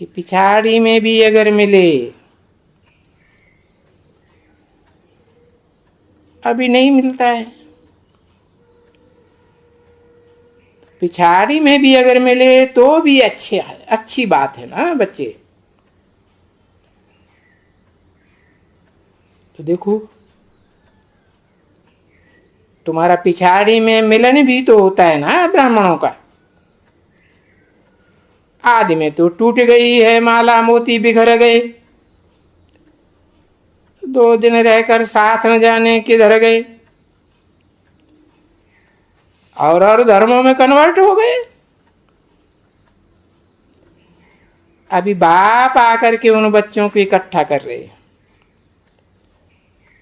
कि पिछाड़ी में भी अगर मिले, अभी नहीं मिलता है, पिछाड़ी में भी अगर मिले तो भी अच्छी बात है ना बच्चे। तो देखो, तुम्हारा पिछाड़ी में मिलन भी तो होता है ना ब्राह्मणों का। आदि में तो टूट गई है माला, मोती बिखर गए, 2 दिन रहकर साथ न जाने किधर गए, और धर्मों में कन्वर्ट हो गए। अभी बाप आकर के उन बच्चों को इकट्ठा कर रहे,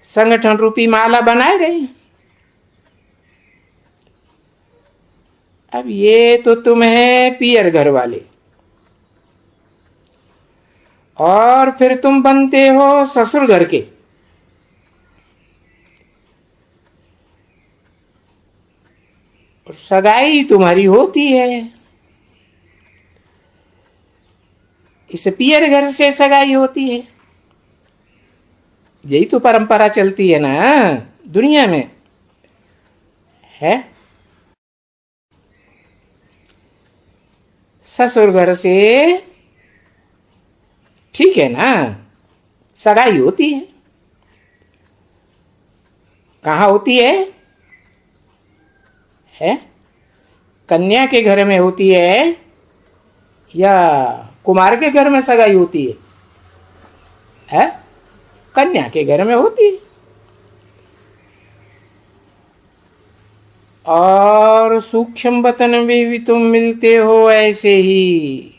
संगठन रूपी माला बनाए रहे। अब ये तो तुम है पियर घर वाले, और फिर तुम बनते हो ससुर घर के। और सगाई तुम्हारी होती है, इस पियर घर से सगाई होती है। यही तो परंपरा चलती है ना दुनिया में, है। ससुर घर से ठीक है ना, सगाई होती है। कहाँ होती है? कन्या के घर में होती है या कुमार के घर में सगाई होती है? कन्या के घर में होती है। और सूक्ष्म वतन में भी तुम मिलते हो ऐसे ही,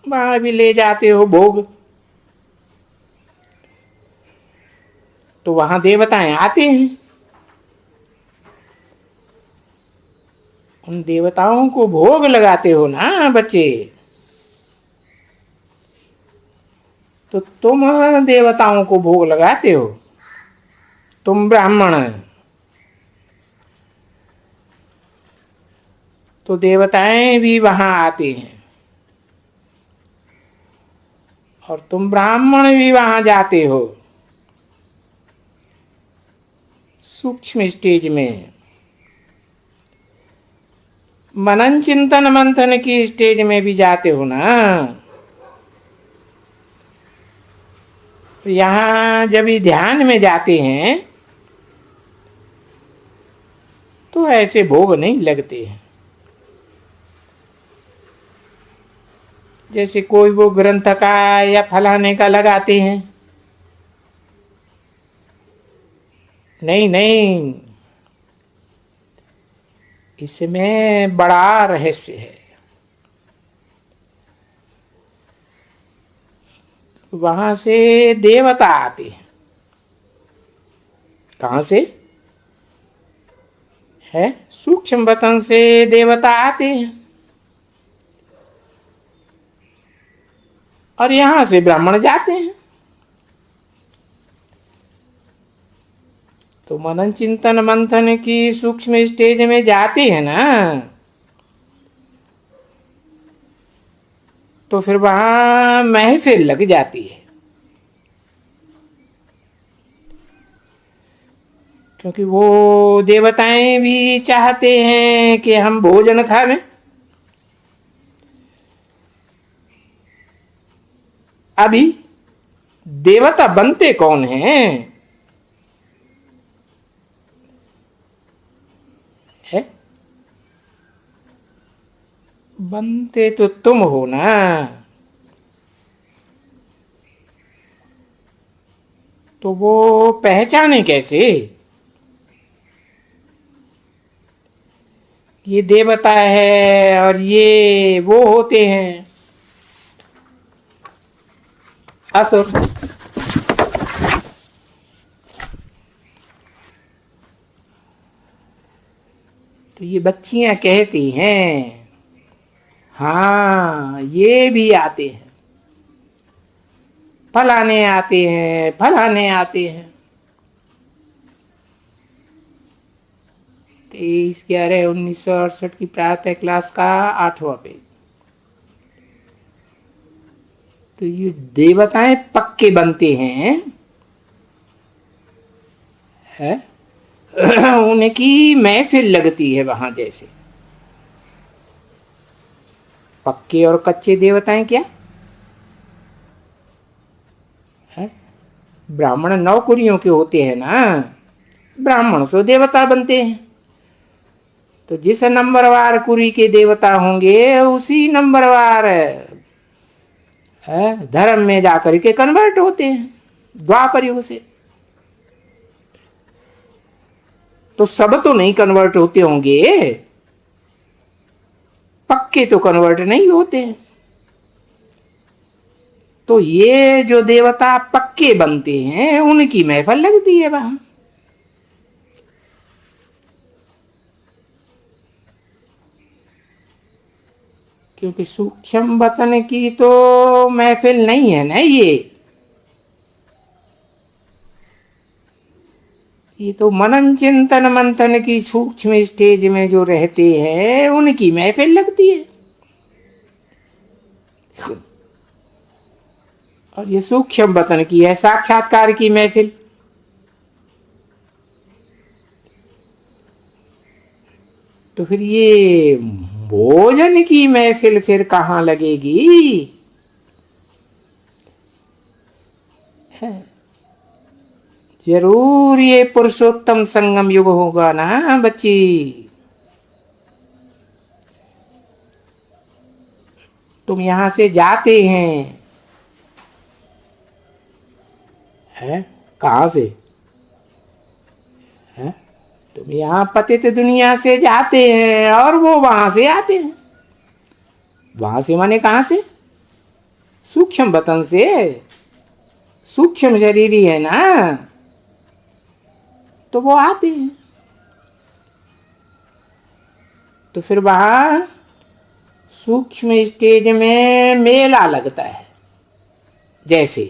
वहां भी ले जाते हो भोग। तो वहां देवताएं आते हैं, उन देवताओं को भोग लगाते हो ना बच्चे। तो तुम देवताओं को भोग लगाते हो, तुम ब्राह्मण है, तो देवताएं भी वहां आते हैं, और तुम ब्राह्मण भी वहां जाते हो। सूक्ष्म स्टेज में, मनन चिंतन मंथन की स्टेज में भी जाते हो ना। यहां जब भी ध्यान में जाते हैं तो ऐसे भोग नहीं लगते हैं। जैसे कोई वो ग्रंथ का या फलाने का लगाते हैं, नहीं नहीं, इसमें बड़ा रहस्य है। वहां से देवता आते हैं। कहां से है? सूक्ष्म वतन से देवता आते हैं, और यहां से ब्राह्मण जाते हैं। तो मनन चिंतन मंथन की सूक्ष्म स्टेज में जाते हैं ना, तो फिर वहां महफिल लग जाती है। क्योंकि वो देवताएं भी चाहते हैं कि हम भोजन खावें। अभी देवता बनते कौन हैं? है? बनते तो तुम हो ना। तो वो पहचाने कैसे ये देवता है और ये वो होते हैं असुर? तो ये बच्चियां कहती हैं हाँ ये भी आते हैं, फलाने आते हैं, फलाने आते हैं। 23/11/1968 की प्रातः क्लास का 8वां पेज। तो ये देवताएं पक्के बनते हैं, है? उनकी महफिल लगती है वहां जैसे। पक्के और कच्चे देवताएं क्या है? ब्राह्मण नौकरियों के होते हैं ना, ब्राह्मण से देवता बनते हैं। तो जिस नंबरवार कुरी के देवता होंगे उसी नंबरवार धर्म में जाकर के कन्वर्ट होते हैं द्वापर युग से। तो सब तो नहीं कन्वर्ट होते होंगे, पक्के तो कन्वर्ट नहीं होते हैं। तो ये जो देवता पक्के बनते हैं उनकी महफिल लगती है वहां। क्योंकि सूक्ष्म वतन की तो महफिल नहीं है ना ये तो मनन चिंतन मंथन की सूक्ष्म स्टेज में जो रहते हैं उनकी महफिल लगती है। और ये सूक्ष्म वतन की है साक्षात्कार की महफिल। तो फिर ये भोजन की महफिल फिर कहां लगेगी? जरूर ये पुरुषोत्तम संगम युग होगा ना बच्ची। तुम यहां से जाते हैं, कहां से है? तुम यहां पतित दुनिया से जाते हैं और वो वहां से आते हैं। वहां से माने कहां से? सूक्ष्म वतन से। सूक्ष्म शरीर ही है ना, तो वो आते हैं। तो फिर वहां सूक्ष्म स्टेज में मेला लगता है जैसे